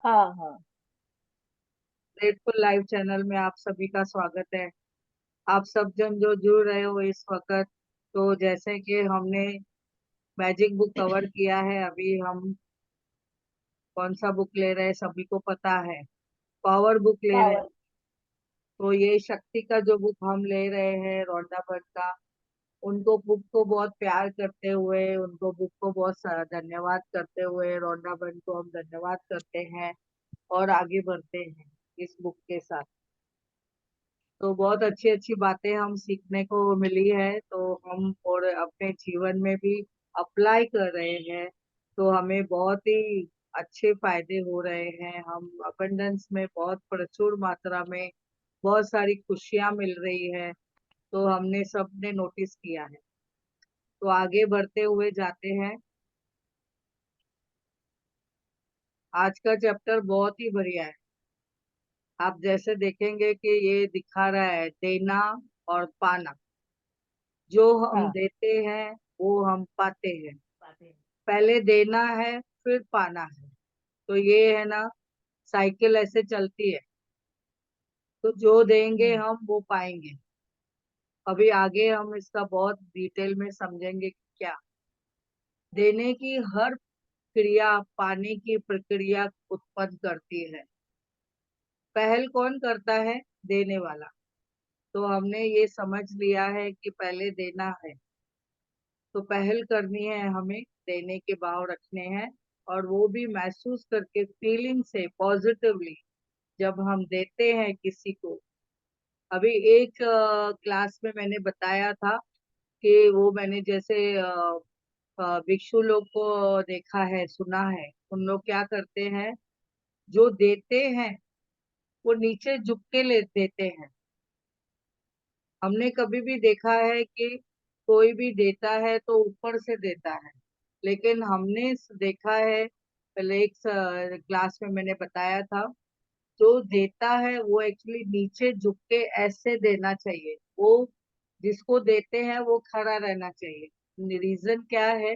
हाँ हाँ। Grateful live channel में आप सभी का स्वागत है। आप सब जन जो जुड़ रहे हो इस वक्त, तो जैसे कि हमने मैजिक बुक कवर किया है, अभी हम कौन सा बुक ले रहे हैं सभी को पता है। पावर बुक ले रहे हैं। पावर। तो ये शक्ति का जो बुक हम ले रहे हैं रोंडा बट का, उनको बुक को बहुत प्यार करते हुए, उनको बुक को बहुत धन्यवाद करते हुए रोंडा बट को हम धन्यवाद करते हैं और आगे बढ़ते हैं इस बुक के साथ। तो बहुत अच्छी अच्छी बातें हम सीखने को मिली है, तो हम और अपने जीवन में भी अप्लाई कर रहे हैं। तो हमें बहुत ही अच्छे फायदे हो रहे हैं। हम अबंडेंस में बहुत प्रचुर मात्रा में बहुत सारी खुशियां मिल रही है। तो हमने सबने नोटिस किया है। तो आगे बढ़ते हुए जाते हैं। आज का चैप्टर बहुत ही बढ़िया है। आप जैसे देखेंगे कि ये दिखा रहा है देना और पाना। जो हम हाँ। देते हैं वो हम पाते हैं। पहले देना है, फिर पाना है। तो ये है ना, साइकिल ऐसे चलती है। तो जो देंगे हम्म। हम वो पाएंगे। अभी आगे हम इसका बहुत डिटेल में समझेंगे कि क्या देने की हर क्रिया पाने की प्रक्रिया उत्पन्न करती है। पहल कौन करता है? देने वाला। तो हमने ये समझ लिया है कि पहले देना है, तो पहल करनी है हमें, देने के भाव रखने हैं। और वो भी महसूस करके फीलिंग से पॉजिटिवली, जब हम देते हैं किसी को। अभी एक क्लास में मैंने बताया था कि वो मैंने जैसे भिक्षु लोग को देखा है, सुना है, उन लोग क्या करते हैं, जो देते हैं वो नीचे झुक के ले देते हैं। हमने कभी भी देखा है कि कोई भी देता है तो ऊपर से देता है, लेकिन हमने देखा है, पहले एक क्लास में मैंने बताया था, जो देता है वो एक्चुअली नीचे झुक के ऐसे देना चाहिए। वो जिसको देते हैं वो खड़ा रहना चाहिए। रीजन क्या है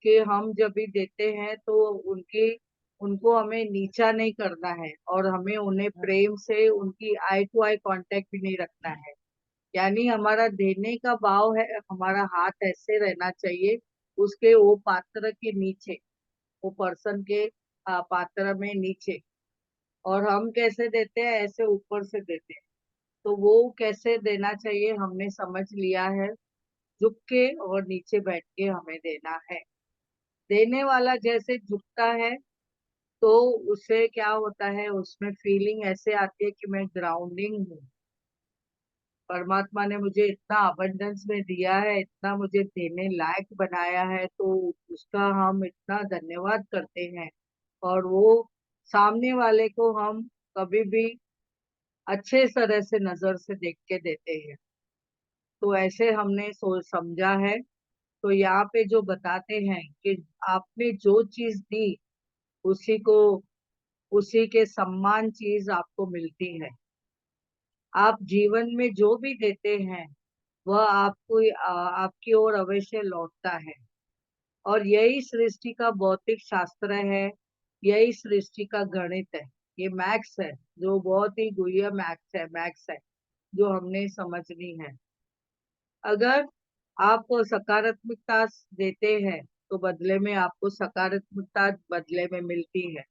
कि हम जब भी देते हैं तो उनकी उनको हमें नीचा नहीं करना है, और हमें उन्हें प्रेम से उनकी आई टू आई कांटेक्ट भी नहीं रखना है। यानी हमारा देने का भाव है, हमारा हाथ ऐसे रहना चाहिए उसके वो पात्र के नीचे, वो पर्सन के पात्र में नीचे। और हम कैसे देते हैं? ऐसे ऊपर से देते हैं। तो वो कैसे देना चाहिए हमने समझ लिया है। झुक के और नीचे बैठ के हमें देना है। देने वाला जैसे झुकता है तो उससे क्या होता है, उसमें फीलिंग ऐसे आती है कि मैं ग्राउंडिंग हूँ। परमात्मा ने मुझे इतना अबंडेंस में दिया है, इतना मुझे देने लायक बनाया है, तो उसका हम इतना धन्यवाद करते हैं। और वो सामने वाले को हम कभी भी अच्छे तरह से नजर से देख के देते हैं। तो ऐसे हमने सोच समझा है। तो यहाँ पे जो बताते हैं कि आपने जो चीज दी, उसी को, उसी के सम्मान चीज आपको मिलती है। आप जीवन में जो भी देते हैं वह आपको आपकी ओर अवश्य लौटता है। और यही सृष्टि का भौतिक शास्त्र है। यही सृष्टि का गणित है। ये मैथ्स है, जो बहुत ही गुह्य मैथ्स है जो हमने समझनी है। अगर आप सकारात्मकता देते हैं तो बदले में आपको सकारात्मकता बदले में मिलती है।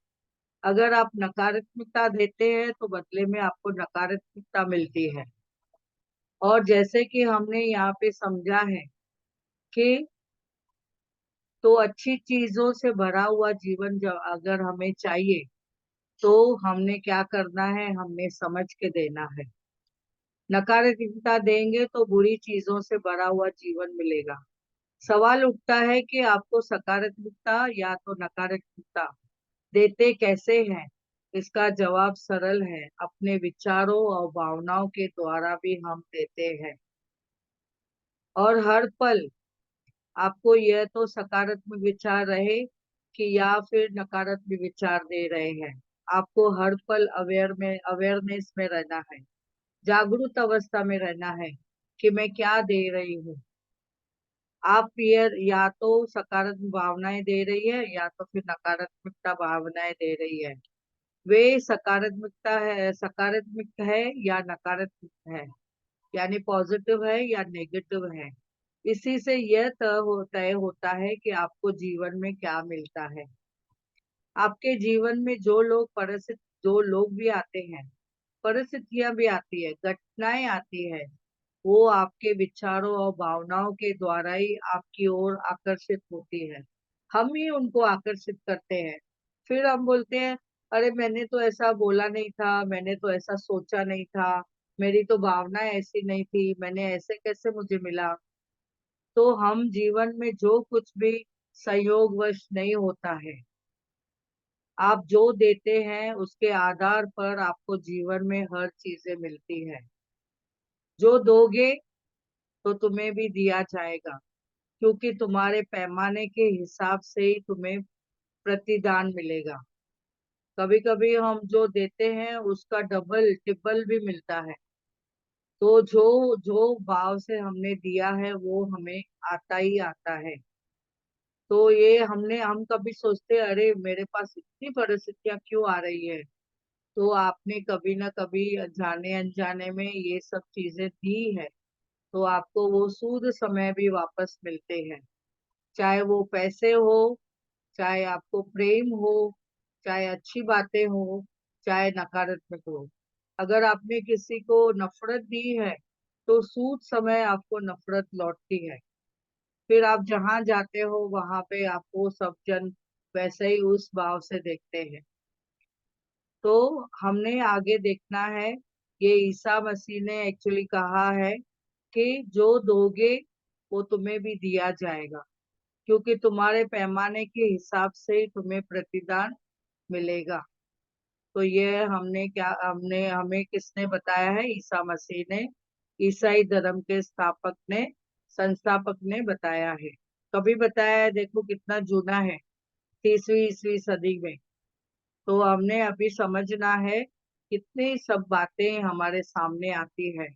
अगर आप नकारात्मकता देते हैं तो बदले में आपको नकारात्मकता मिलती है। और जैसे कि हमने यहाँ पे समझा है कि तो अच्छी चीजों से भरा हुआ जीवन जब अगर हमें चाहिए, तो हमने क्या करना है, हमने समझ के देना है। नकारात्मकता देंगे तो बुरी चीजों से भरा हुआ जीवन मिलेगा। सवाल उठता है कि आपको सकारात्मकता या तो नकारात्मकता देते कैसे हैं? इसका जवाब सरल है, अपने विचारों और भावनाओं के द्वारा भी हम देते हैं। और हर पल आपको यह तो सकारात्मक विचार रहे कि या फिर नकारात्मक विचार दे रहे हैं, आपको हर पल अवेयरनेस में रहना है, जागरूक अवस्था में रहना है कि मैं क्या दे रही हूँ। आप ये या तो सकारात्मक भावनाएं दे रही है या तो फिर नकारात्मकता भावनाएं दे रही है। वे सकारात्मक है या नकारात्मक है, यानी पॉजिटिव है या नेगेटिव है। इसी से यह तय होता है कि आपको जीवन में क्या मिलता है। आपके जीवन में जो लोग भी आते हैं, परिस्थितियां भी आती है, घटनाएं आती है, वो आपके विचारों और भावनाओं के द्वारा ही आपकी ओर आकर्षित होती है। हम ही उनको आकर्षित करते हैं। फिर हम बोलते हैं, अरे मैंने तो ऐसा बोला नहीं था, मैंने तो ऐसा सोचा नहीं था, मेरी तो भावना ऐसी नहीं थी, मैंने ऐसे कैसे मुझे मिला। तो हम जीवन में जो कुछ भी संयोगवश नहीं होता है, आप जो देते हैं उसके आधार पर आपको जीवन में हर चीजें मिलती है। जो दोगे तो तुम्हें भी दिया जाएगा, क्योंकि तुम्हारे पैमाने के हिसाब से ही तुम्हें प्रतिदान मिलेगा। कभी कभी हम जो देते हैं उसका डबल ट्रिपल भी मिलता है। तो जो जो भाव से हमने दिया है वो हमें आता ही आता है। तो ये हम कभी सोचते हैं, अरे मेरे पास इतनी परिस्थितियां क्यों आ रही है। तो आपने कभी ना कभी जाने अनजाने में ये सब चीजें दी है, तो आपको वो सूद समय भी वापस मिलते हैं। चाहे वो पैसे हो, चाहे आपको प्रेम हो, चाहे अच्छी बातें हो, चाहे नकारात्मक हो। अगर आपने किसी को नफरत दी है, तो सूद समय आपको नफरत लौटती है। फिर आप जहां जाते हो वहां पे आपको सब जन वैसे ही उस भाव से देखते हैं। तो हमने आगे देखना है। ये ईसा मसीह ने एक्चुअली कहा है कि जो दोगे वो तुम्हें भी दिया जाएगा, क्योंकि तुम्हारे पैमाने के हिसाब से ही तुम्हें प्रतिदान मिलेगा। तो ये हमने हमें किसने बताया है? ईसा मसीह ने, ईसाई धर्म के संस्थापक ने बताया है। कभी बताया है, देखो कितना जूना है, 30वीं ईसवी सदी में। तो हमने अभी समझना है, कितनी सब बातें हमारे सामने आती है।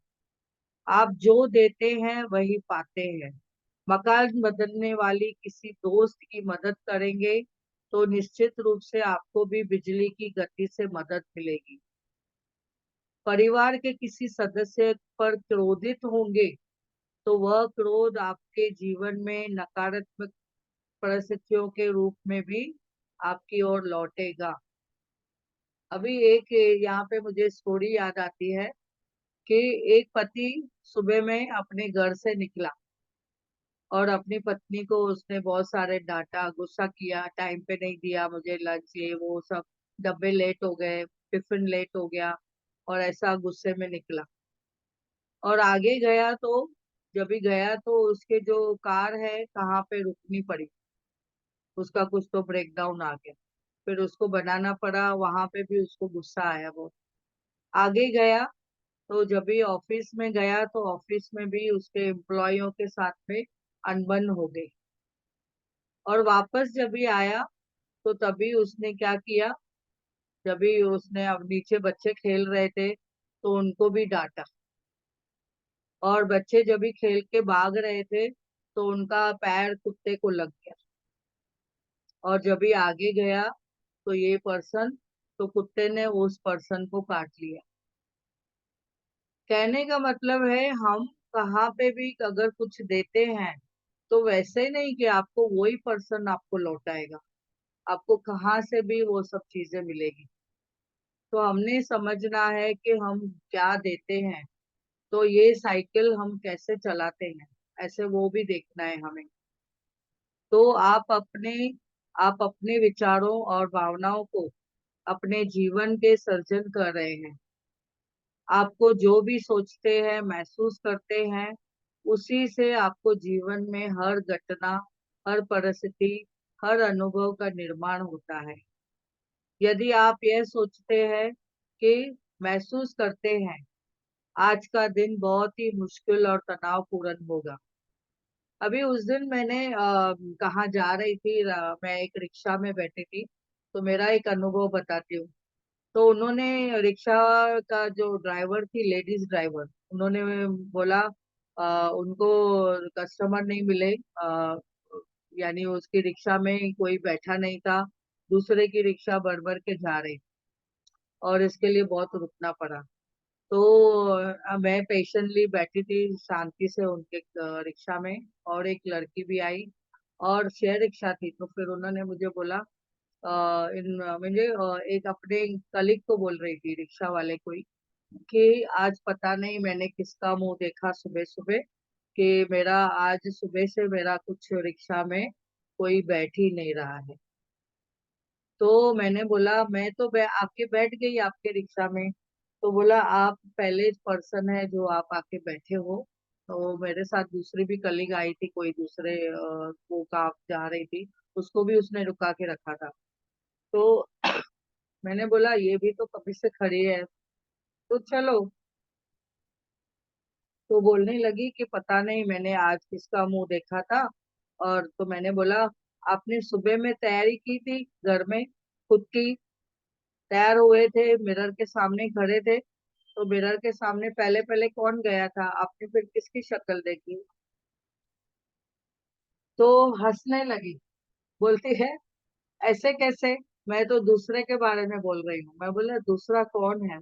आप जो देते हैं वही पाते हैं। मकान बदलने वाली किसी दोस्त की मदद करेंगे तो निश्चित रूप से आपको भी बिजली की गति से मदद मिलेगी। परिवार के किसी सदस्य पर क्रोधित होंगे तो वह क्रोध आपके जीवन में नकारात्मक परिस्थितियों के रूप में भी आपकी ओर लौटेगा। अभी एक यहाँ पे मुझे स्टोरी याद आती है कि एक पति सुबह में अपने घर से निकला और अपनी पत्नी को उसने बहुत सारे डांटा, गुस्सा किया, टाइम पे नहीं दिया मुझे लंच, ये वो सब, डब्बे लेट हो गए, टिफिन लेट हो गया, और ऐसा गुस्से में निकला। और आगे गया तो जब भी गया तो उसके जो कार है कहाँ पे रुकनी पड़ी, उसका कुछ तो ब्रेक डाउन आ गया। फिर उसको बनाना पड़ा, वहां पे भी उसको गुस्सा आया बहुत। आगे गया तो जब भी ऑफिस में गया तो ऑफिस में भी उसके एम्प्लॉयों के साथ में अनबन हो गई। और वापस जब भी आया तो तभी उसने क्या किया, जब भी उसने, अब नीचे बच्चे खेल रहे थे तो उनको भी डांटा। और बच्चे जब भी खेल के भाग रहे थे तो उनका पैर कुत्ते को लग गया। और जब भी आगे गया तो ये पर्सन, तो कुत्ते ने उस पर्सन को काट लिया। कहने का मतलब है, हम कहाँ पे भी अगर कुछ देते हैं तो वैसे नहीं कि आपको वही पर्सन आपको लौटाएगा, आपको कहाँ से भी वो सब चीजें मिलेगी। तो हमने समझना है कि हम क्या देते हैं, तो ये साइकिल हम कैसे चलाते हैं, ऐसे वो भी देखना है हमें। तो आप अपने विचारों और भावनाओं को अपने जीवन के सर्जन कर रहे हैं। आपको जो भी सोचते हैं, महसूस करते हैं, उसी से आपको जीवन में हर घटना, हर परिस्थिति, हर अनुभव का निर्माण होता है। यदि आप यह सोचते हैं कि महसूस करते हैं आज का दिन बहुत ही मुश्किल और तनावपूर्ण होगा। अभी उस दिन मैंने कहाँ जा रही थी, मैं एक रिक्शा में बैठी थी, तो मेरा एक अनुभव बताती हूँ। तो उन्होंने, रिक्शा का जो ड्राइवर थी, लेडीज ड्राइवर, उन्होंने बोला, उनको कस्टमर नहीं मिले, यानी उसकी रिक्शा में कोई बैठा नहीं था, दूसरे की रिक्शा भर भर के जा रही। और इसके लिए बहुत रुकना पड़ा। तो मैं पेशेंटली बैठी थी शांति से उनके रिक्शा में, और एक लड़की भी आई, और शेयर रिक्शा थी। तो फिर उन्होंने मुझे बोला, मुझे एक अपने कलीग को बोल रही थी, रिक्शा वाले कोई, कि आज पता नहीं मैंने किसका मुंह देखा सुबह सुबह, कि मेरा आज सुबह से मेरा कुछ रिक्शा में कोई बैठ ही नहीं रहा है। तो मैंने बोला, मैं तो आके बैठ गई आपके रिक्शा में। तो बोला, आप पहले पर्सन है जो आप आके बैठे हो। तो मेरे साथ दूसरी भी कलीग आई थी, कोई दूसरे वो काम जा रही थी, उसको भी उसने रुका के रखा था। तो मैंने बोला, ये भी तो कभी से खड़ी है, तो चलो। तो बोलने लगी कि पता नहीं मैंने आज किसका मुंह देखा था। और तो मैंने बोला, आपने सुबह में तैयारी की थी घर में, खुद की, तैयार हुए थे, मिरर के सामने खड़े थे, तो मिरर के सामने पहले पहले कौन गया था, आपने फिर किसकी शक्ल देखी? तो हंसने लगी, बोलती है, ऐसे कैसे, मैं तो दूसरे के बारे में बोल रही हूँ। मैं बोला, दूसरा कौन है?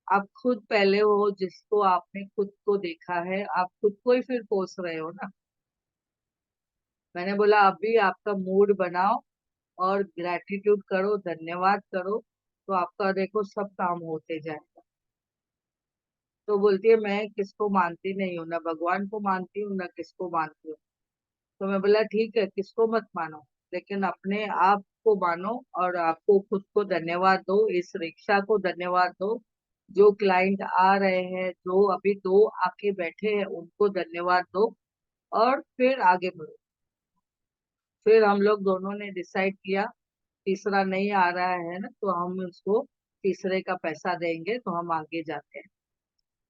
आप खुद पहले हो, जिसको आपने खुद को देखा है, आप खुद को ही फिर कोस रहे हो ना। मैंने बोला, अभी आपका मूड बनाओ और ग्रेटिट्यूड करो, धन्यवाद करो, तो आपका देखो सब काम होते जाएगा। तो बोलती है, मैं किसको मानती नहीं हूँ, ना भगवान को मानती हूँ ना किसको मानती हूँ। तो मैं बोला, ठीक है, किसको मत मानो, लेकिन अपने आप को मानो, और आपको खुद को धन्यवाद दो, इस रिक्शा को धन्यवाद दो, जो क्लाइंट आ रहे हैं, जो अभी दो आके बैठे हैं उनको धन्यवाद दो, और फिर आगे बढ़ो। फिर हम लोग दोनों ने डिसाइड किया, तीसरा नहीं आ रहा है ना, तो हम उसको तीसरे का पैसा देंगे, तो हम आगे जाते हैं।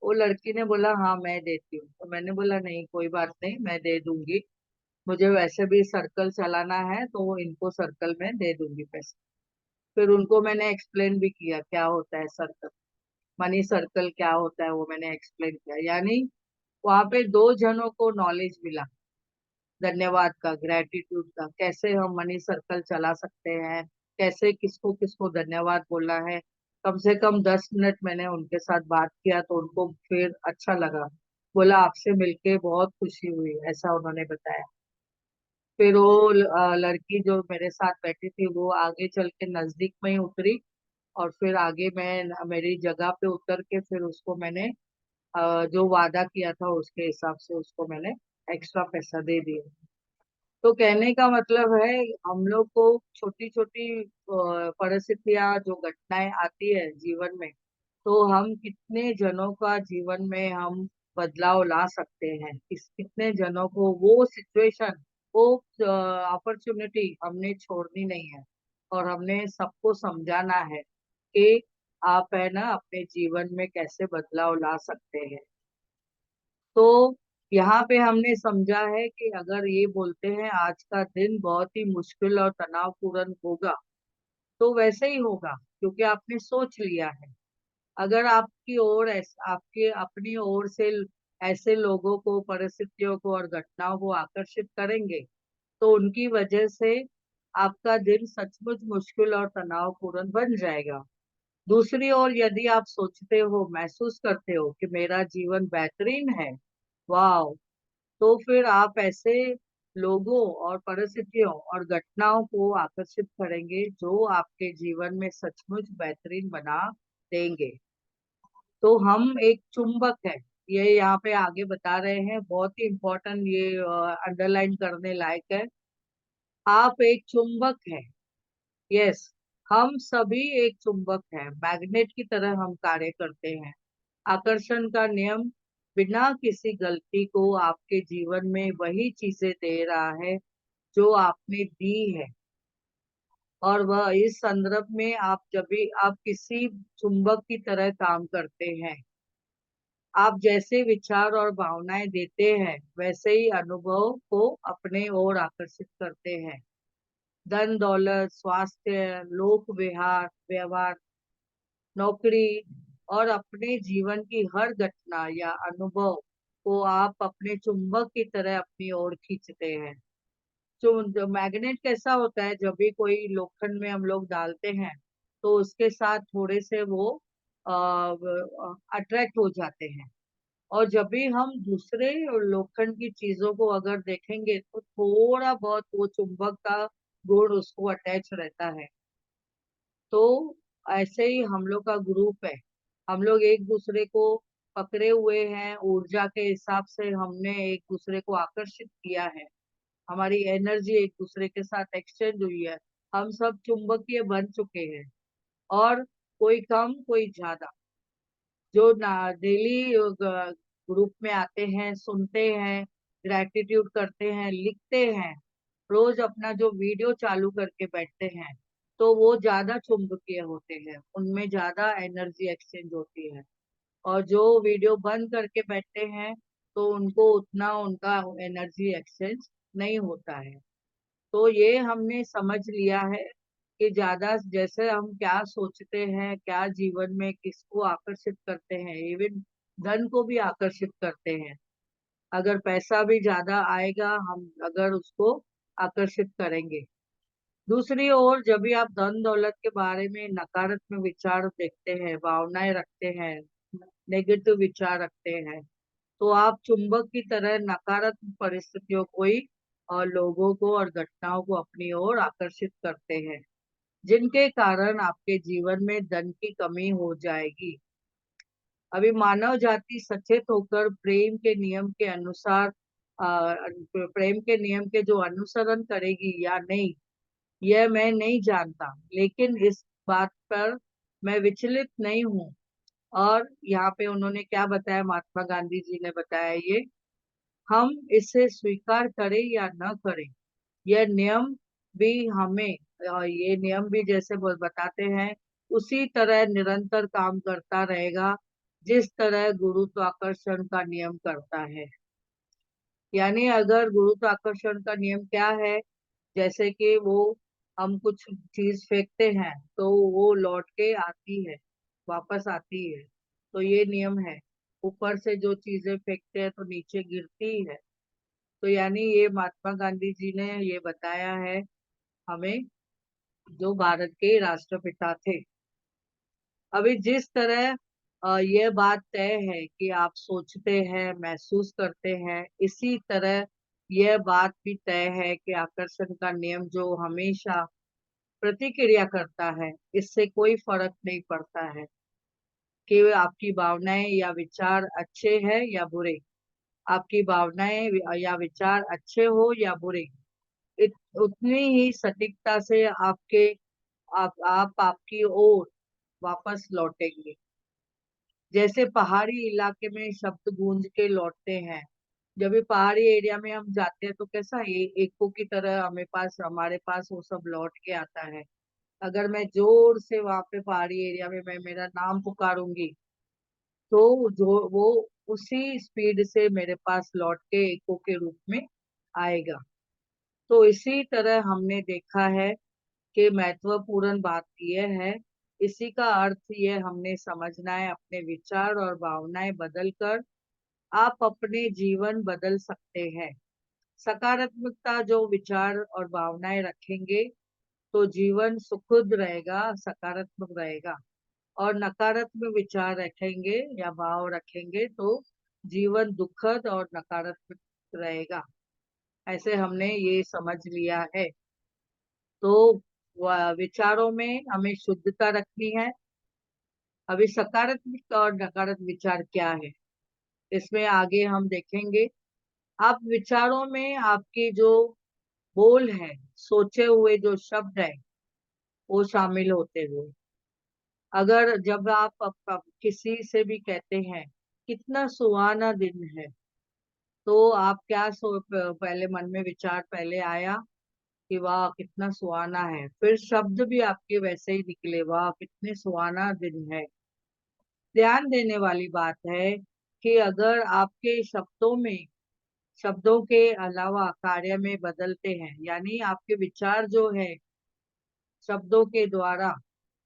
वो लड़की ने बोला, हाँ मैं देती हूँ। तो मैंने बोला, नहीं कोई बात नहीं, मैं दे दूंगी, मुझे वैसे भी सर्कल चलाना है, तो इनको सर्कल में दे दूंगी पैसे। फिर उनको मैंने एक्सप्लेन भी किया क्या होता है सर्कल, मनी सर्कल क्या होता है, वो मैंने एक्सप्लेन किया। यानी वहां पे दो जनों को नॉलेज मिला, धन्यवाद का, ग्रेटिट्यूड का, कैसे हम मनी सर्कल चला सकते हैं, कैसे किसको किसको धन्यवाद बोलना है। कम से कम 10 मिनट मैंने उनके साथ बात किया, तो उनको फिर अच्छा लगा, बोला आपसे मिलके बहुत खुशी हुई, ऐसा उन्होंने बताया। फिर वो लड़की जो मेरे साथ बैठी थी, वो आगे चल के नजदीक में ही उतरी, और फिर आगे मैं मेरी जगह पे उतर के फिर उसको मैंने जो वादा किया था उसके हिसाब से उसको मैंने एक्स्ट्रा पैसा दे दिया। तो कहने का मतलब है, हम लोग को छोटी छोटी परिस्थितियां, जो घटनाएं आती है जीवन में, तो हम कितने जनों का जीवन में हम बदलाव ला सकते हैं, कितने जनों को वो सिचुएशन, वो अपॉर्चुनिटी हमने छोड़नी नहीं है, और हमने सबको समझाना है कि आप है ना अपने जीवन में कैसे बदलाव ला सकते हैं। तो यहाँ पे हमने समझा है कि अगर ये बोलते हैं आज का दिन बहुत ही मुश्किल और तनावपूर्ण होगा, तो वैसे ही होगा, क्योंकि आपने सोच लिया है। अगर आपकी ओर आपके अपनी ओर से ऐसे लोगों को, परिस्थितियों को और घटनाओं को आकर्षित करेंगे, तो उनकी वजह से आपका दिन सचमुच मुश्किल और तनावपूर्ण बन जाएगा। दूसरी ओर यदि आप सोचते हो, महसूस करते हो कि मेरा जीवन बेहतरीन है, वाह, तो फिर आप ऐसे लोगों और परिस्थितियों और घटनाओं को आकर्षित करेंगे जो आपके जीवन में सचमुच बेहतरीन बना देंगे। तो हम एक चुंबक है, ये यहाँ पे आगे बता रहे हैं, बहुत ही इम्पोर्टेंट, ये अंडरलाइन करने लायक है। आप एक चुंबक है, यस, हम सभी एक चुंबक हैं, मैग्नेट की तरह हम कार्य करते हैं। आकर्षण का नियम बिना किसी गलती को आपके जीवन में वही चीजें दे रहा है जो आपने दी है। और वह इस संदर्भ में, आप जब भी आप किसी चुंबक की तरह काम करते हैं, आप जैसे विचार और भावनाएं देते हैं, वैसे ही अनुभव को अपने ओर आकर्षित करते हैं। धन दौलत, स्वास्थ्य, लोक व्यवहार व्यवहार, नौकरी, और अपने जीवन की हर घटना या अनुभव को आप अपने चुंबक की तरह अपनी ओर खींचते हैं। जो मैग्नेट कैसा होता है, जब भी कोई लोखंड में हम लोग डालते हैं, तो उसके साथ थोड़े से वो अट्रैक्ट हो जाते हैं। और जब भी हम दूसरे लोखंड की चीजों को अगर देखेंगे तो थोड़ा बहुत वो चुंबक का गुण उसको अटैच रहता है। तो ऐसे ही हम लोग का ग्रुप है, हम लोग एक दूसरे को पकड़े हुए हैं, ऊर्जा के हिसाब से हमने एक दूसरे को आकर्षित किया है, हमारी एनर्जी एक दूसरे के साथ एक्सचेंज हुई है, हम सब चुंबकीय बन चुके हैं। और कोई कम कोई ज्यादा, जो ना डेली ग्रुप में आते हैं, सुनते हैं, ग्रेटिट्यूड करते हैं, लिखते हैं, रोज अपना जो वीडियो चालू करके बैठते हैं, तो वो ज्यादा चुंबकीय होते हैं, उनमें ज्यादा एनर्जी एक्सचेंज होती है। और जो वीडियो बंद करके बैठते हैं तो उनको उतना उनका एनर्जी एक्सचेंज नहीं होता है। तो ये हमने समझ लिया है कि ज्यादा जैसे हम क्या सोचते हैं, क्या जीवन में किसको आकर्षित करते हैं, इवन धन को भी आकर्षित करते हैं। अगर पैसा भी ज्यादा आएगा, हम अगर उसको आकर्षित करेंगे। दूसरी ओर जब भी आप धन दौलत के बारे में नकारात्मक विचार देखते हैं, भावनाएं रखते हैं, नेगेटिव विचार रखते हैं, तो आप चुंबक की तरह नकारात्मक परिस्थितियों को ही और लोगों को और घटनाओं को अपनी ओर आकर्षित करते हैं, जिनके कारण आपके जीवन में धन की कमी हो जाएगी। अभी मानव जाति सचेत होकर प्रेम के नियम के जो अनुसरण करेगी या नहीं, यह मैं नहीं जानता, लेकिन इस बात पर मैं विचलित नहीं हूँ। और यहाँ पे उन्होंने क्या बताया, महात्मा गांधी जी ने बताया, ये हम इसे स्वीकार करें या न करें, यह नियम भी हमें ये नियम भी जैसे वो बताते हैं उसी तरह निरंतर काम करता रहेगा, जिस तरह गुरुत्वाकर्षण का नियम करता है। यानी अगर गुरुत्वाकर्षण का नियम क्या है, जैसे कि वो हम कुछ चीज फेंकते हैं तो वो लौट के आती है, वापस आती है, तो ये नियम है। ऊपर से जो चीजें फेंकते हैं तो नीचे गिरती ही है। तो यानी ये महात्मा गांधी जी ने ये बताया है हमें, जो भारत के राष्ट्रपिता थे। अभी जिस तरह ये बात तय है कि आप सोचते हैं, महसूस करते हैं, इसी तरह यह बात भी तय है कि आकर्षण का नियम जो हमेशा प्रतिक्रिया करता है, इससे कोई फर्क नहीं पड़ता है कि आपकी भावनाएं या विचार अच्छे हैं या बुरे, आपकी भावनाएं या विचार अच्छे हो या बुरे, उतनी ही सटीकता से आप आपकी ओर वापस लौटेंगे। जैसे पहाड़ी इलाके में शब्द गूंज के लौटते हैं, जब भी पहाड़ी एरिया में हम जाते हैं तो कैसा ये एको की तरह हमारे पास वो सब लौट के आता है। अगर मैं जोर से वहां पे पहाड़ी एरिया में मैं मेरा नाम पुकारूंगी, तो जो वो उसी स्पीड से मेरे पास लौट के एको के रूप में आएगा। तो इसी तरह हमने देखा है कि महत्वपूर्ण बात यह है, इसी का अर्थ ये हमने समझना है, अपने विचार और भावनाएं बदलकर आप अपने जीवन बदल सकते हैं। सकारात्मकता जो विचार और भावनाएं रखेंगे तो जीवन सुखद रहेगा, सकारात्मक रहेगा। और नकारात्मक विचार रखेंगे या भाव रखेंगे तो जीवन दुखद और नकारात्मक रहेगा। ऐसे हमने ये समझ लिया है। तो विचारों में हमें शुद्धता रखनी है। अभी सकारात्मक और नकारात्मक विचार क्या है, इसमें आगे हम देखेंगे। आप विचारों में आपकी जो बोल है, सोचे हुए जो शब्द है, वो शामिल होते हुए, अगर जब आप किसी से भी कहते हैं कितना सुहाना दिन है, तो आप क्या पहले मन में विचार पहले आया कि वाह कितना सुहाना है, फिर शब्द भी आपके वैसे ही निकले, वाह कितने सुहाना दिन है। ध्यान देने वाली बात है कि अगर आपके शब्दों के अलावा कार्य में बदलते हैं, यानी आपके विचार जो है शब्दों के द्वारा,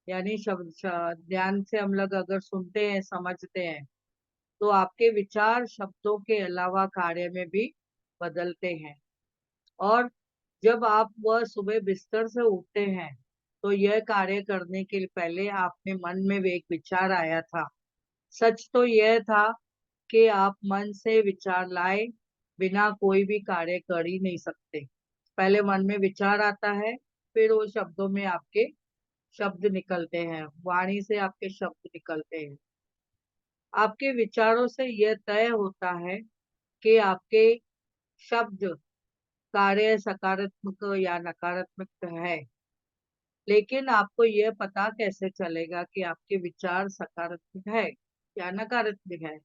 यानी ध्यान से हम लोग अगर सुनते हैं, समझते हैं, तो आपके विचार शब्दों के अलावा कार्य में भी बदलते हैं। और जब आप वह सुबह बिस्तर से उठते हैं तो यह कार्य करने के पहले आपने मन में एक विचार आया था। सच तो यह था कि आप मन से विचार लाए बिना कोई भी कार्य कर ही नहीं सकते। पहले मन में विचार आता है, फिर वो शब्दों में आपके शब्द निकलते हैं, वाणी से आपके शब्द निकलते हैं। आपके विचारों से यह तय होता है कि आपके शब्द कार्य सकारात्मक या नकारात्मक है। लेकिन आपको यह पता कैसे चलेगा कि आपके विचार सकारात्मक है या नकारात्मक है?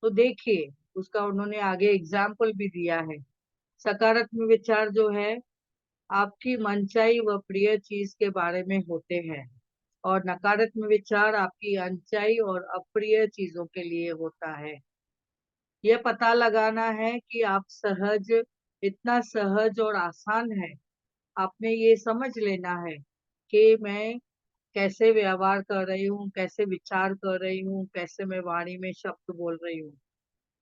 तो देखिए, उसका उन्होंने आगे एग्जाम्पल भी दिया है। सकारात्मक विचार जो है आपकी मनचाही व प्रिय चीज के बारे में होते हैं, और नकारात्मक विचार आपकी अनचाही और अप्रिय चीजों के लिए होता है। यह पता लगाना है कि आप सहज, इतना सहज और आसान है। आपने ये समझ लेना है कि मैं कैसे व्यवहार कर रही हूँ, कैसे विचार कर रही हूँ, कैसे मैं वाणी में शब्द बोल रही हूँ।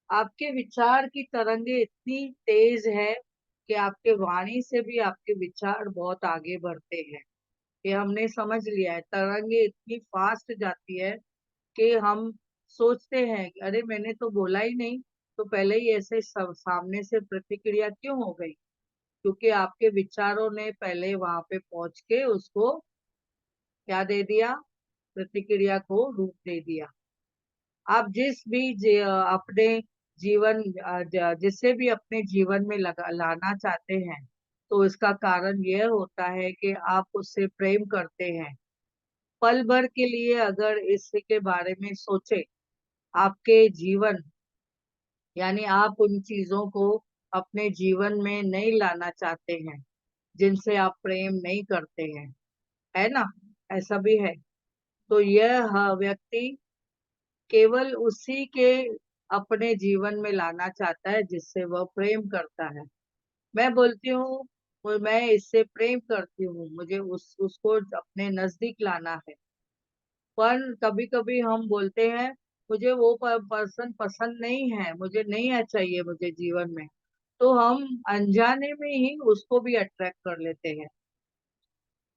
आपके विचार की तरंगे इतनी तेज है कि आपके वाणी से भी आपके विचार बहुत आगे बढ़ते हैं। ये हमने समझ लिया है। तरंगे इतनी फास्ट जाती है कि हम सोचते हैं कि अरे मैंने तो बोला ही नहीं, तो पहले ही ऐसे सामने से प्रतिक्रिया क्यों हो गई? क्योंकि आपके विचारों ने पहले वहां पे पहुंच के उसको क्या दे दिया? प्रतिक्रिया को रूप दे दिया। आप जिस भी अपने जीवन जिसे भी अपने जीवन में लाना चाहते हैं, तो इसका कारण यह होता है कि आप उससे प्रेम करते हैं। पल भर के लिए अगर इसके बारे में सोचे, आपके जीवन यानी आप उन चीजों को अपने जीवन में नहीं लाना चाहते हैं जिनसे आप प्रेम नहीं करते हैं, है ना? ऐसा भी है। तो यह व्यक्ति केवल उसी के अपने जीवन में लाना चाहता है जिससे वह प्रेम करता है। मैं बोलती हूँ, मैं इससे प्रेम करती हूँ, मुझे उसको अपने नजदीक लाना है। पर कभी कभी हम बोलते हैं मुझे वो पर्सन पसंद नहीं है, मुझे नहीं चाहिए मुझे जीवन में, तो हम अनजाने में ही उसको भी अट्रैक्ट कर लेते हैं।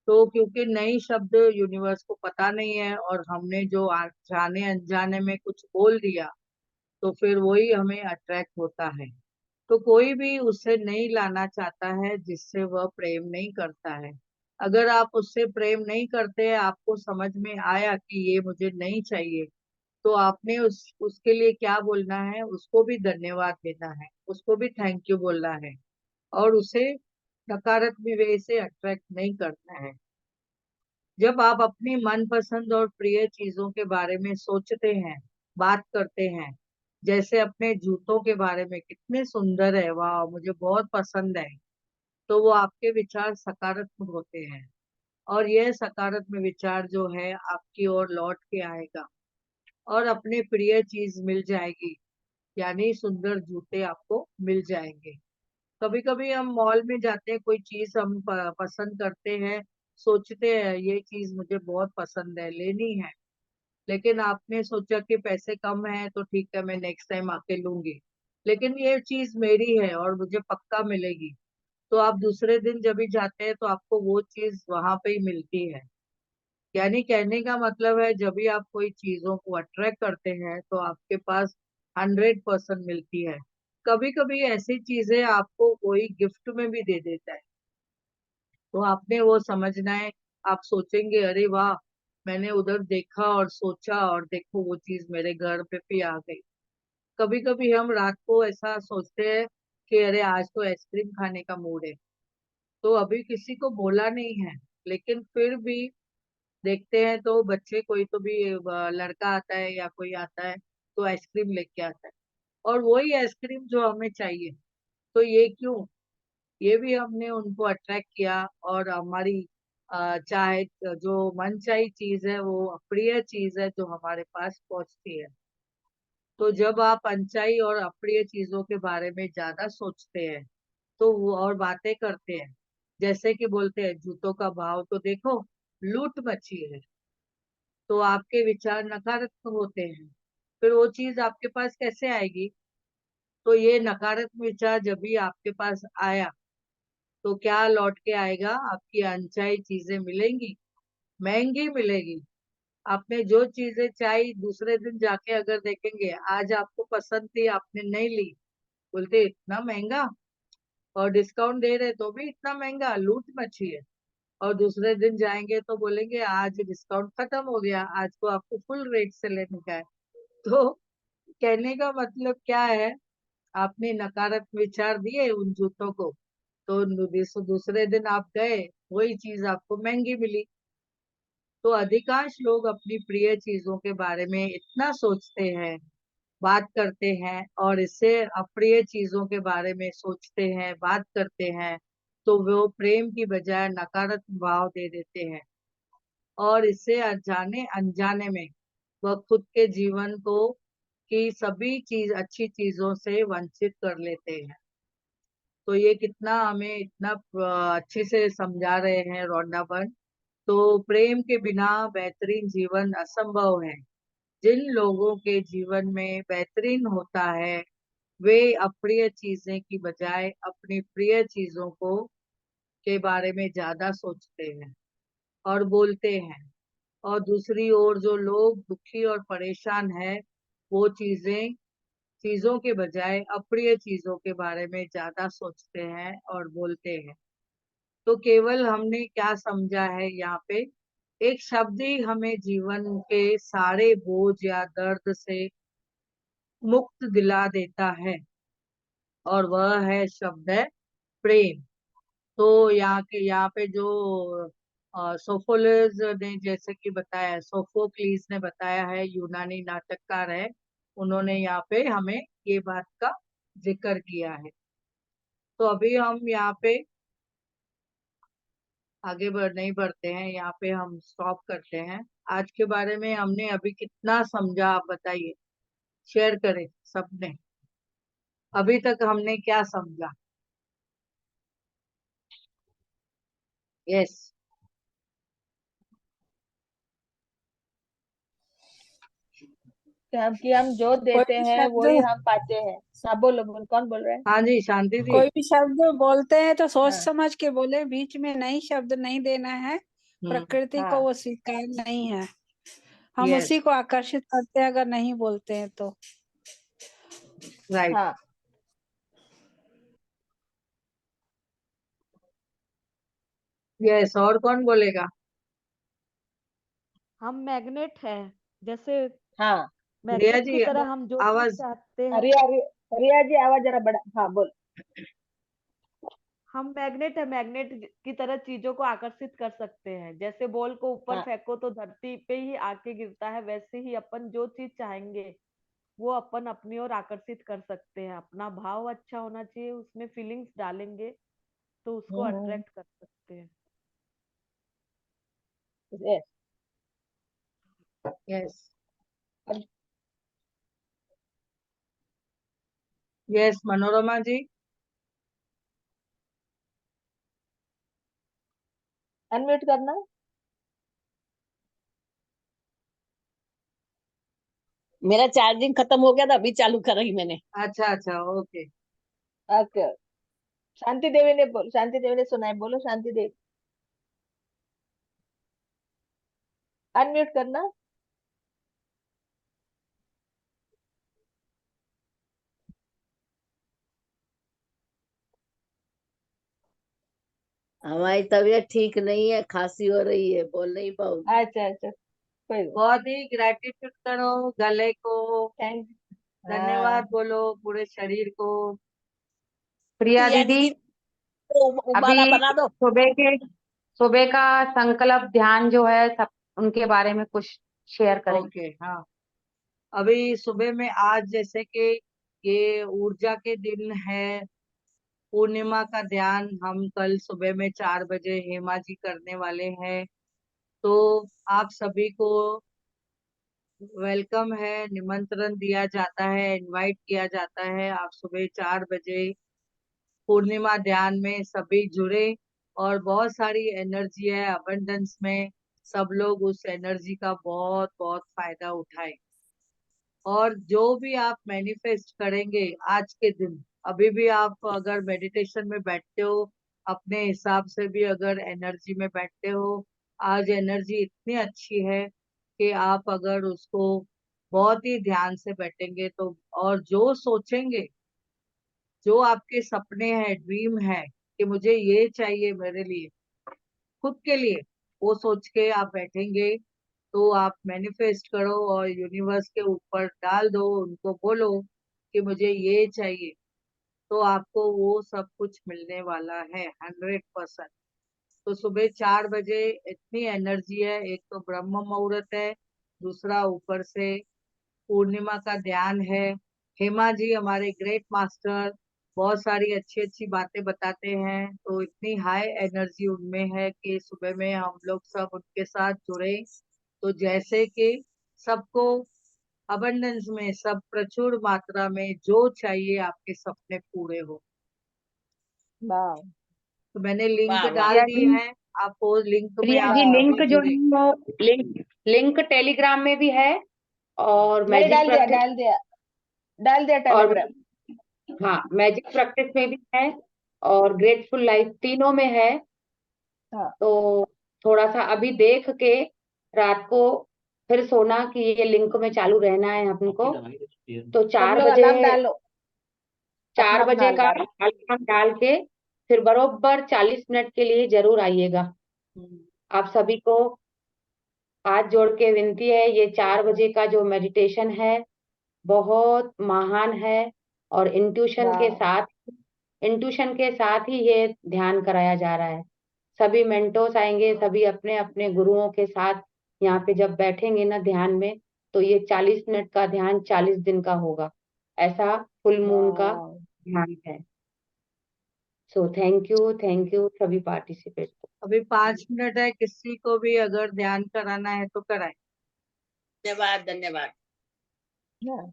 तो क्योंकि नई शब्द यूनिवर्स को पता नहीं है और हमने जो जाने अनजाने में कुछ बोल दिया, तो फिर वही हमें अट्रैक्ट होता है। तो कोई भी उससे नहीं लाना चाहता है जिससे वह प्रेम नहीं करता है। अगर आप उससे प्रेम नहीं करते हैं, आपको समझ में आया कि ये मुझे नहीं चाहिए, तो आपने उसके लिए क्या बोलना है? उसको भी धन्यवाद देना है, उसको भी थैंक यू बोलना है, और उसे नकारात्मक वे से अट्रैक्ट नहीं करना है। जब आप अपनी मनपसंद और प्रिय चीजों के बारे में सोचते हैं, बात करते हैं, जैसे अपने जूतों के बारे में, कितने सुंदर है, वाह मुझे बहुत पसंद है, तो वो आपके विचार सकारात्मक होते हैं। और यह सकारात्मक विचार जो है आपकी ओर लौट के आएगा, और अपने प्रिय चीज मिल जाएगी, यानी सुंदर जूते आपको मिल जाएंगे। कभी कभी हम मॉल में जाते हैं, कोई चीज हम पसंद करते हैं, सोचते हैं ये चीज मुझे बहुत पसंद है, लेनी है, लेकिन आपने सोचा कि पैसे कम है तो ठीक है मैं नेक्स्ट टाइम आके लूंगी, लेकिन ये चीज मेरी है और मुझे पक्का मिलेगी, तो आप दूसरे दिन जब भी जाते हैं तो आपको वो चीज वहां पे ही मिलती है। यानी कहने का मतलब है, जब भी आप कोई चीजों को अट्रैक्ट करते हैं तो आपके पास 100% मिलती है। कभी कभी ऐसी चीजें आपको कोई गिफ्ट में भी दे देता है, तो आपने वो समझना है। आप सोचेंगे अरे वाह, मैंने उधर देखा और सोचा और देखो वो चीज मेरे घर पे भी आ गई। कभी कभी हम रात को ऐसा सोचते हैं कि अरे आज तो आइसक्रीम खाने का मूड है, तो अभी किसी को बोला नहीं है, लेकिन फिर भी देखते हैं तो बच्चे कोई तो भी लड़का आता है या कोई आता है, तो आइसक्रीम लेके आता है, और वही आइसक्रीम जो हमें चाहिए। तो ये क्यों? ये भी हमने उनको अट्रैक्ट किया, और हमारी चाहे जो मनचाही चीज है वो अप्रिय चीज है जो हमारे पास पहुंचती है। तो जब आप अनचाही और अप्रिय चीजों के बारे में ज्यादा सोचते हैं, तो वो और बातें करते हैं, जैसे कि बोलते हैं जूतों का भाव तो देखो, लूट मची है, तो आपके विचार नकारात्मक होते हैं, फिर वो चीज आपके पास कैसे आएगी? तो ये नकारात्मक विचार जब भी आपके पास आया, तो क्या लौट के आएगा? आपकी अनचाही चीजें मिलेंगी, महंगी मिलेगी। आपने जो चीजें चाही दूसरे दिन जाके अगर देखेंगे, आज आपको पसंद थी आपने नहीं ली, बोलते इतना महंगा, और डिस्काउंट दे रहे तो भी इतना महंगा, लूट मची है। और दूसरे दिन जाएंगे तो बोलेंगे आज डिस्काउंट खत्म हो गया, आज को आपको फुल रेट से लेने का है। तो कहने का मतलब क्या है, आपने नकारात्मक विचार दिए उन जूतों को, तो दूसरे दिन आप गए, वही चीज आपको महंगी मिली। तो अधिकांश लोग अपनी प्रिय चीजों के बारे में इतना सोचते हैं, बात करते हैं, और इससे अप्रिय चीजों के बारे में सोचते हैं, बात करते हैं, तो वो प्रेम की बजाय नकारात्मक भाव दे देते हैं। और इससे अनजाने अनजाने में वह खुद के जीवन को की सभी चीज अच्छी चीजों से वंचित कर लेते हैं। तो ये कितना हमें इतना अच्छे से समझा रहे हैं रोंडापन। तो प्रेम के बिना बेहतरीन जीवन असंभव है। जिन लोगों के जीवन में बेहतरीन होता है, वे अप्रिय चीजें की बजाय अपनी प्रिय चीजों को के बारे में ज्यादा सोचते हैं और बोलते हैं। और दूसरी ओर जो लोग दुखी और परेशान है, वो चीजों के बजाय अप्रिय चीजों के बारे में ज्यादा सोचते हैं और बोलते हैं। तो केवल हमने क्या समझा है यहाँ पे, एक शब्द ही हमें जीवन के सारे बोझ या दर्द से मुक्त दिला देता है, और वह है शब्द है प्रेम। तो यहाँ पे जो सोफोक्लिस ने जैसे कि बताया, सोफोक्लीस ने बताया है, यूनानी नाटककार है, उन्होंने यहाँ पे हमें ये बात का जिक्र किया है। तो अभी हम यहाँ पे आगे नहीं बढ़ते हैं, यहाँ पे हम स्टॉप करते हैं। आज के बारे में हमने अभी कितना समझा, आप बताइए, शेयर करें सबने, अभी तक हमने क्या समझा। यस। कि हम जो कोई देते भी हैं शब्द वही हम पाते हैं। सब बोलो बोलो, कौन बोल रहे हैं? हाँ जी, शांति जी। कोई भी शब्द बोलते हैं तो सोच हाँ समझ के बोले, बीच में नई शब्द नहीं देना है। हम्म। प्रकृति को हाँ वो स्वीकार नहीं है। हम यस। उसी को आकर्षित करते हैं अगर नहीं बोलते हैं तो। राइट। हाँ। यस, और कौन बोलेगा। हम मैग्नेट हैं, जैसे हाँ। रिया मैग्नेट की जी, तरह हम जो चीज आवाज। चाहते हैं। रिया रिया जी आवाज जरा बड़ा, हाँ बोल। हम मैग्नेट है, मैग्नेट की तरह चीजों को आकर्षित कर सकते हैं। जैसे बॉल को ऊपर हाँ फेंको तो धरती पे ही आके गिरता है, वैसे ही अपन जो चीज चाहेंगे वो अपन अपनी ओर आकर्षित कर सकते हैं। अपना भाव अच्छा होना चाहिए, उसमें फीलिंग्स डालेंगे तो उसको हम्म, अट्रैक्ट कर सकते हैं। yes। यस। अब यस, मनोरमा जी। अनम्यूट करना। मेरा चार्जिंग खत्म हो गया था, अभी चालू कर रही मैंने। अच्छा अच्छा, ओके। ओके। शांति देवी ने बोल, शांति देवी ने सुना है, बोलो शांति देवी। अनम्यूट करना। हमारी तबीयत ठीक नहीं है, खांसी हो रही है, बोल नहीं पाऊंगी। अच्छा अच्छा, कोई बात। बहुत ही ग्रेटिट्यूड करो गले को, थैंक। धन्यवाद हाँ बोलो पूरे शरीर को। प्रिया पिया दीदी, दीदी को अभी उबाला बना दो। सुबह का संकल्प ध्यान जो है सब, उनके बारे में कुछ शेयर करें। ओके, हाँ। अभी सुबह में आज जैसे कि ये ऊर्जा के दिन है, पूर्णिमा का ध्यान हम कल सुबह में 4 बजे हेमा जी करने वाले हैं। तो आप सभी को वेलकम है, निमंत्रण दिया जाता है, इनवाइट किया जाता है, आप सुबह 4 बजे पूर्णिमा ध्यान में सभी जुड़े, और बहुत सारी एनर्जी है अबंडेंस में, सब लोग उस एनर्जी का बहुत बहुत फायदा उठाएं। और जो भी आप मैनिफेस्ट करेंगे आज के दिन, अभी भी आप अगर मेडिटेशन में बैठते हो, अपने हिसाब से भी अगर एनर्जी में बैठते हो, आज एनर्जी इतनी अच्छी है कि आप अगर उसको बहुत ही ध्यान से बैठेंगे तो, और जो सोचेंगे, जो आपके सपने हैं, ड्रीम है कि मुझे ये चाहिए मेरे लिए, खुद के लिए, वो सोच के आप बैठेंगे तो आप मैनिफेस्ट करो और यूनिवर्स के ऊपर डाल दो, उनको बोलो कि मुझे ये चाहिए, तो आपको वो सब कुछ मिलने वाला है 100%। तो सुबह 4 बजे इतनी एनर्जी है, एक तो ब्रह्म मुहूर्त है, दूसरा ऊपर से पूर्णिमा का ध्यान है। हेमा जी हमारे ग्रेट मास्टर बहुत सारी अच्छी अच्छी बातें बताते हैं, तो इतनी हाई एनर्जी उनमें है कि सुबह में हम लोग सब उनके साथ जुड़े तो जैसे कि सबको अबंडेंस में, सब प्रचुर मात्रा में जो चाहिए आपके सपने पूरे हो। वाह तो मैंने लिंक वाह वाह डाल प्रिया दी जी, है, आप वो लिंक में प्रिया आप जी, वाह लिंक सभी जो जुड़े। है वो लिंक टेलीग्राम में भी है, और मैंने मैजिक डाल दिया प्रैक्टिस, डाल दिया डाल दिया और टेलीग्राम। हाँ, मैजिक प्रैक्टिस में भी है, और ग्रेटफुल लाइफ तीनों में है। हाँ तो थोड़ा सा अभी देख के रात को फिर सोना कि ये लिंक में चालू रहना है हमको। तो सब 4 लोग बजे, अलार्म डालो, अपना 4 अपना बजे का अलार्म। अलार्म डाल के फिर बरोबर 40 मिनट के लिए जरूर आइएगा। आप सभी को हाथ जोड़ के विनती है, ये 4 बजे का जो मेडिटेशन है बहुत महान है, और वाह इंट्यूशन के साथ ही ये ध्यान कराया जा रहा है। सभी मेंटोस आएंगे, सभी अपने अपने गुरुओं के साथ यहाँ पे जब बैठेंगे ना ध्यान में, तो ये 40 मिनट का ध्यान 40 दिन का होगा, ऐसा फुल मून का वाह ध्यान है। सो थैंक यू सभी पार्टिसिपेट को। अभी 5 मिनट है, किसी को भी अगर ध्यान कराना है तो कराए। धन्यवाद धन्यवाद। हाँ।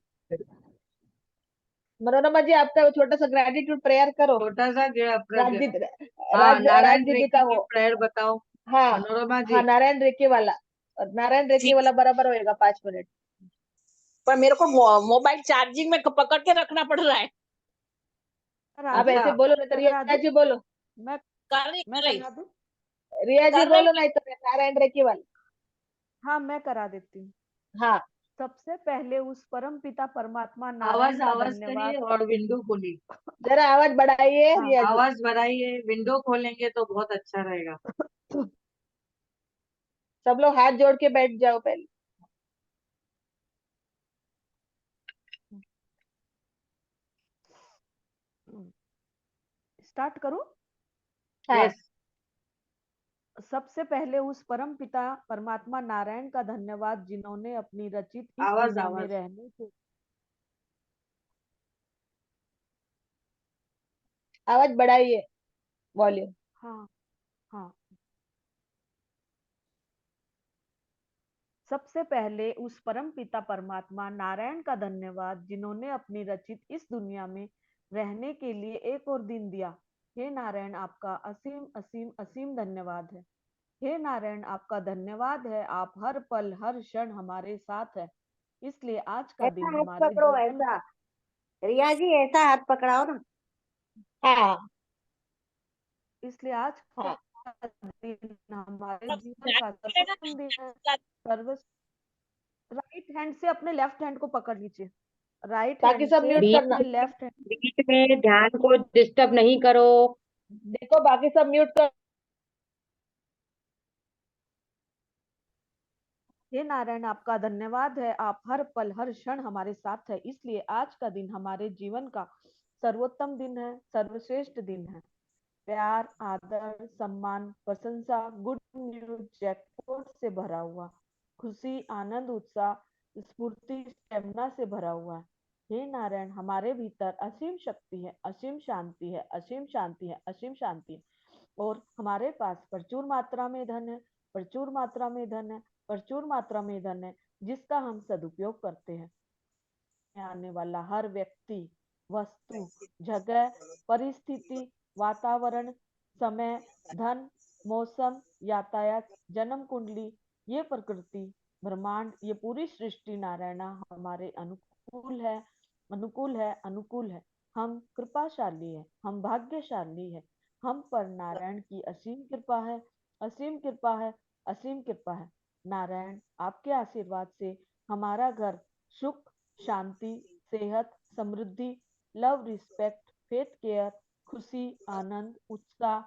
मनोरमा जी आपका वो छोटा सा ग्रेटिट्यूड प्रेयर करो। छोटा सा राजदीप हाँ, राज नारायण दीदी रेड्डी का की वो। प्रेयर बताओ हाँ मनोरमा हाँ जी। नारायण रेड्डी वाला, और नारायण रेड्डी ठीक, वाला बराबर होएगा 5 मिनट। पर मेरे को मोबाइल चार्जिंग में पकड़ के रखना पड़ रहा है। करा आप दूं अच्छा, ऐसे बोलो ना तो मैं करा रिया दूं जी बोलो, मैं कर रही मैं कर रही करा दूं। रिया जी कर बोलो रही। नहीं तो नारायण रेड्डी वाला। हाँ मैं करा देती हूँ। हाँ सबसे पहले उस परम पिता परमात्मा नारायण आवाज का आवाज करिए धन्यवाद। और विंडो खोलिए। जरा आवाज बढ़ाइए हाँ रिया जी। आवाज बढ़ाइए, विंडो खोलेंगे तो बहुत अच्छा रहेगा। सब लोग हाथ जोड़ के बैठ जाओ पहले। स्टार्ट करूं। हाँ यस। सबसे पहले उस परम पिता परमात्मा नारायण का धन्यवाद जिन्होंने अपनी रचित इस आवाज दुनिया में आवाज रहने के आवाज बढ़ाइए वॉल्यूम। हाँ हाँ सबसे पहले उस परम पिता परमात्मा नारायण का धन्यवाद जिन्होंने अपनी रचित इस दुनिया में रहने के लिए एक और दिन दिया। हे नारायण आपका असीम असीम असीम धन्यवाद है। हे नारायण आपका धन्यवाद है, आप हर पल हर क्षण हमारे साथ है, इसलिए आज का ऐसा दिन हाथ हमारे पकड़ो, जीवन ऐसा का रिया जी, ऐसा हाथ पकड़ाओ ना। हाँ इसलिए आज हाँ का दिन हमारे जीवन ध्यान का करेगा सर्वोत्तम दिन है। ना। सर्व राइट हैंड से अपने लेफ्ट हैंड को पकड़ लीजिए। राइट बाकी हैंड सब से म्यूट करना। अपने लेफ्ट हैंड। बीच में ध्यान को डिस्टर्ब नहीं करो। देखो बाकी सब म्यूट कर। हे नारायण आपका धन्यवाद है, आप हर पल हर क्षण हमारे साथ है, इसलिए आज का दिन हमारे जीवन का सर्वोत्तम दिन है, सर्वश्रेष्ठ दिन है। प्यार, आदर, सम्मान, प्रशंसा, गुड न्यूज, जैकपॉट से भरा हुआ, खुशी, आनंद, उत्साह, स्फूर्ति, स्टेमिना से भरा हुआ है। हे नारायण हमारे भीतर असीम शक्ति है, असीम शांति है, असीम शांति है, असीम शांति है, और हमारे पास प्रचुर मात्रा में धन है, प्रचुर मात्रा में धन है, प्रचुर मात्रा में धन है, जिसका हम सदुपयोग करते हैं। आने वाला हर व्यक्ति, वस्तु, जगह, परिस्थिति, वातावरण, समय, धन, मौसम, यातायात, जन्म कुंडली, ये प्रकृति, ब्रह्मांड, ये पूरी सृष्टि नारायणा हमारे अनुकूल है, अनुकूल है, अनुकूल है। हम कृपाशाली है, हम भाग्यशाली है, हम पर नारायण की असीम कृपा है, असीम कृपा है, असीम कृपा है। नारायण, आपके आशीर्वाद से हमारा घर सुख, शांति, सेहत, समृद्धि, लव, रिस्पेक्ट, फेथ, केयर, खुशी, आनंद, उत्साह,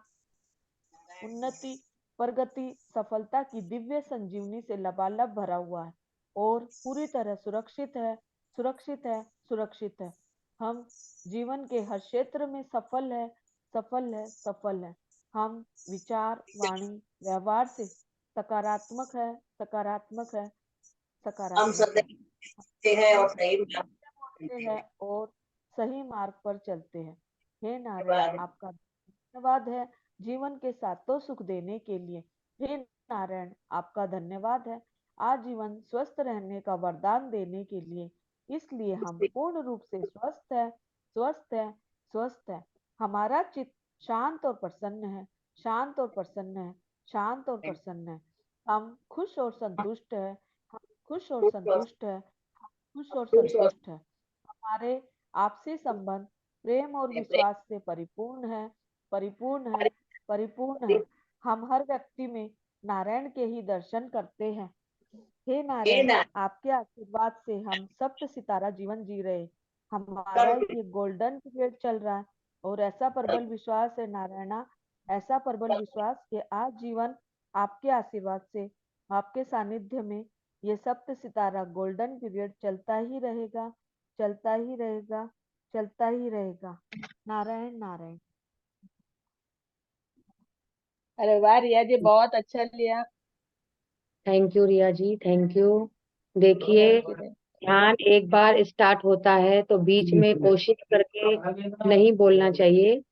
उन्नति, प्रगति, सफलता की दिव्य संजीवनी से लबालब भरा हुआ है और पूरी तरह सुरक्षित है, सुरक्षित है, सुरक्षित है। हम जीवन के हर क्षेत्र में सफल है, सफल है, सफल है। हम विचार, वाणी, व्यवहार से सकारात्मक है, सकारात्मक है, हम सकारात्मक है। सदैव हैं और हम सही बोलते हैं और सही मार्ग पर चलते हैं। हे नारायण, आपका धन्यवाद है जीवन के सातों सुख देने के लिए। हे नारायण, आपका धन्यवाद है आजीवन स्वस्थ रहने का वरदान देने के लिए। इसलिए हम पूर्ण रूप से स्वस्थ है, स्वस्थ है, स्वस्थ है। हमारा चित्त शांत और प्रसन्न है, शांत और प्रसन्न है, शांत और प्रसन्न है। हम खुश और संतुष्ट है, हम खुश और संतुष्ट है, खुश और संतुष्ट है। हमारे आपसी संबंध प्रेम और विश्वास से परिपूर्ण है, परिपूर्ण है, परिपूर्ण है। हम हर व्यक्ति में नारायण के ही दर्शन करते हैं। हे नारायण, आपके आशीर्वाद से हम सप्त सितारा जीवन जी रहे। हमारा ये गोल्डन पीरियड चल रहा है और ऐसा प्रबल विश्वास है नारायणा, ऐसा प्रबल विश्वास कि आज जीवन आपके आशीर्वाद से, आपके सानिध्य में ये सप्त सितारा गोल्डन पीरियड चलता ही रहेगा, चलता ही रहेगा, चलता ही रहेगा। नारायण नारायण। अरे वाह रिया जी, बहुत अच्छा लिया। Thank you Riya ji, thank you. देखिए, थैंक यू। ध्यान एक बार स्टार्ट होता है तो बीच में कोशिश करके नहीं बोलना चाहिए और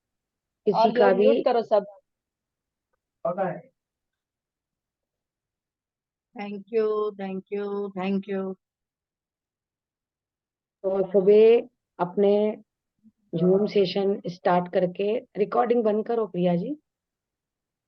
किसी जो का भी। म्यूट करो सब। Thank you, thank you, thank you. तो सुबह अपने जूम सेशन स्टार्ट करके रिकॉर्डिंग बंद करो प्रिया जी।